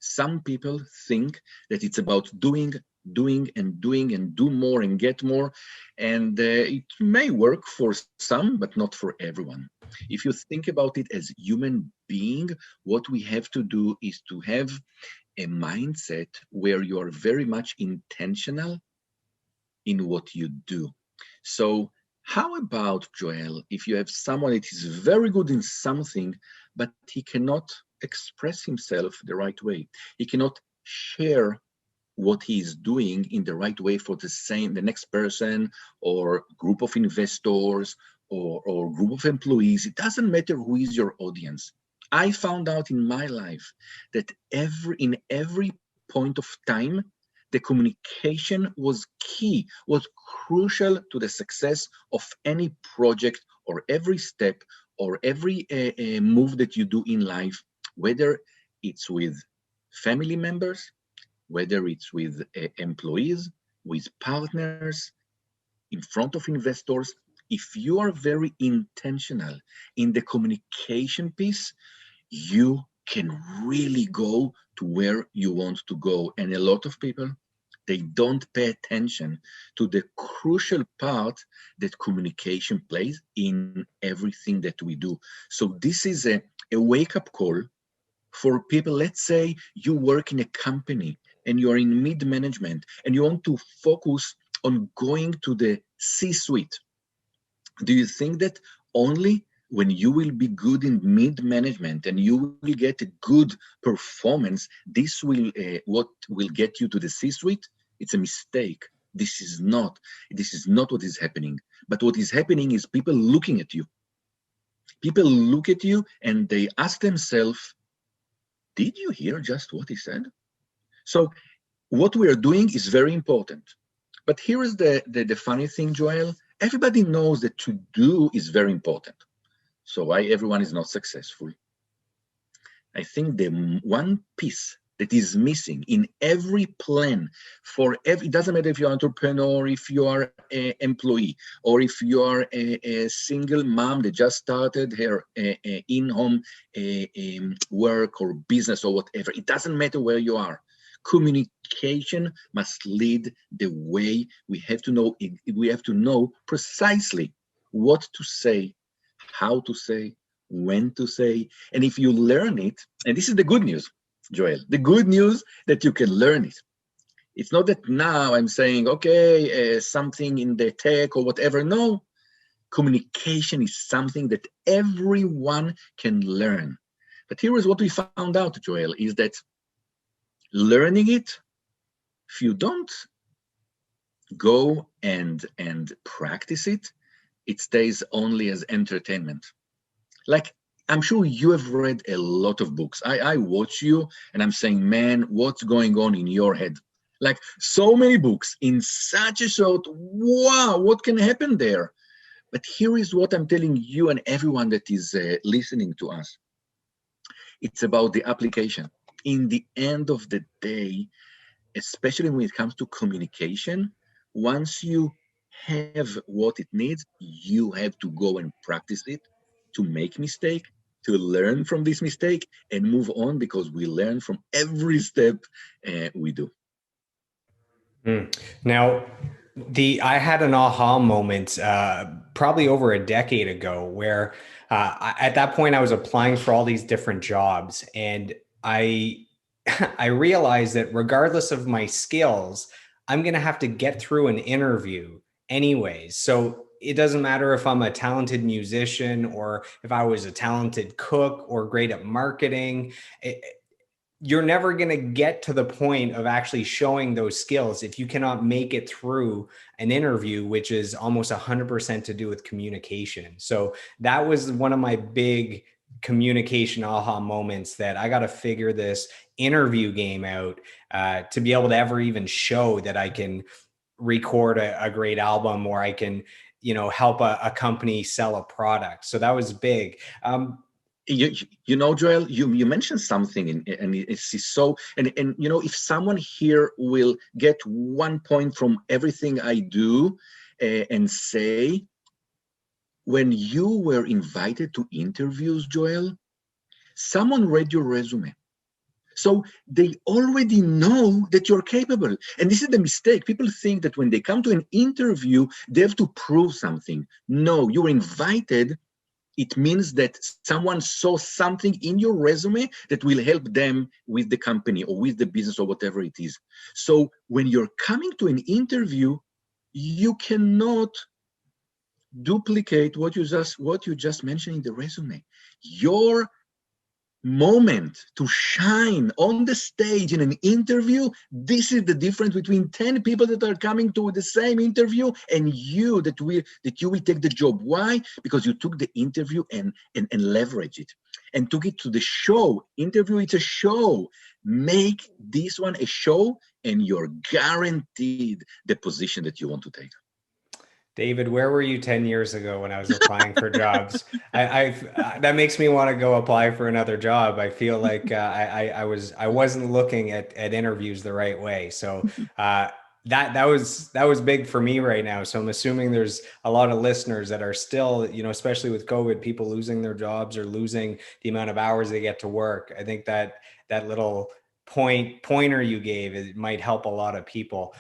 Some people think that it's about doing, and doing, and do more and get more. And it may work for some, but not for everyone. If you think about it as human being, what we have to do is to have a mindset where you are very much intentional in what you do. So how about, Joel, if you have someone that is very good in something, but he cannot express himself the right way. He cannot share what he is doing in the right way for the next person or group of investors or group of employees. It doesn't matter who is your audience. I found out in my life that in every point of time, the communication was key, was crucial to the success of any project or every step or every move that you do in life, whether it's with family members, whether it's with employees, with partners, in front of investors. If you are very intentional in the communication piece, you can really go to where you want to go. And a lot of people, they don't pay attention to the crucial part that communication plays in everything that we do. So this is a wake-up call for people. Let's say you work in a company and you're in mid-management and you want to focus on going to the C-suite. Do you think that only when you will be good in mid-management and you will get a good performance, this will what will get you to the C-suite? It's a mistake. This is not what is happening. But what is happening is people looking at you. People look at you and they ask themselves, did you hear just what he said? So what we are doing is very important. But here is the funny thing, Joel. Everybody knows that to do is very important. So why everyone is not successful? I think the one piece that is missing in every plan it doesn't matter if you're an entrepreneur, if you are an employee, or if you are a single mom that just started her in-home work or business or whatever. It doesn't matter where you are. Communication must lead the way. We have to know precisely what to say, how to say, when to say. And if you learn it, and this is the good news, Joel, the good news that you can learn it. It's not that now I'm saying, okay, something in the tech or whatever. No, communication is something that everyone can learn. But here is what we found out, Joel, is that learning it, if you don't go and practice it, it stays only as entertainment. Like, I'm sure you have read a lot of books. I watch you and I'm saying, man, what's going on in your head? Like, so many books in such a short, wow, what can happen there? But here is what I'm telling you and everyone that is listening to us. It's about the application. In the end of the day, especially when it comes to communication, once you have what it needs, you have to go and practice it, to make mistake, to learn from this mistake and move on, because we learn from every step we do. Now, I had an aha moment probably over a decade ago where at that point I was applying for all these different jobs, and I I realized that regardless of my skills, I'm going to have to get through an interview anyways. So it doesn't matter if I'm a talented musician or if I was a talented cook or great at marketing. You're never going to get to the point of actually showing those skills if you cannot make it through an interview, which is almost 100% to do with communication. So that was one of my big communication aha moments, that I got to figure this interview game out to be able to ever even show that I can record a great album, or I can, help a company sell a product. So that was big. You know, Joel, you mentioned something, and it's so, and if someone here will get 1 point from everything I do and say, when you were invited to interviews, Joel, someone read your resume. So they already know that you're capable. And this is the mistake. People think that when they come to an interview, they have to prove something. No, you're invited. It means that someone saw something in your resume that will help them with the company or with the business or whatever it is. So when you're coming to an interview, you cannot duplicate what you just mentioned in the resume. Your moment to shine on the stage in an interview, this is the difference between 10 people that are coming to the same interview and you that you will take the job. Why? Because you took the interview and leverage it and took it to the show. Interview, it's a show. Make this one a show and you're guaranteed the position that you want to take. David, where were you 10 years ago when I was applying for jobs? That makes me want to go apply for another job. I feel like I wasn't looking at interviews the right way. So that was big for me right now. So I'm assuming there's a lot of listeners that are still, especially with COVID, people losing their jobs or losing the amount of hours they get to work. I think that little pointer you gave, it might help a lot of people.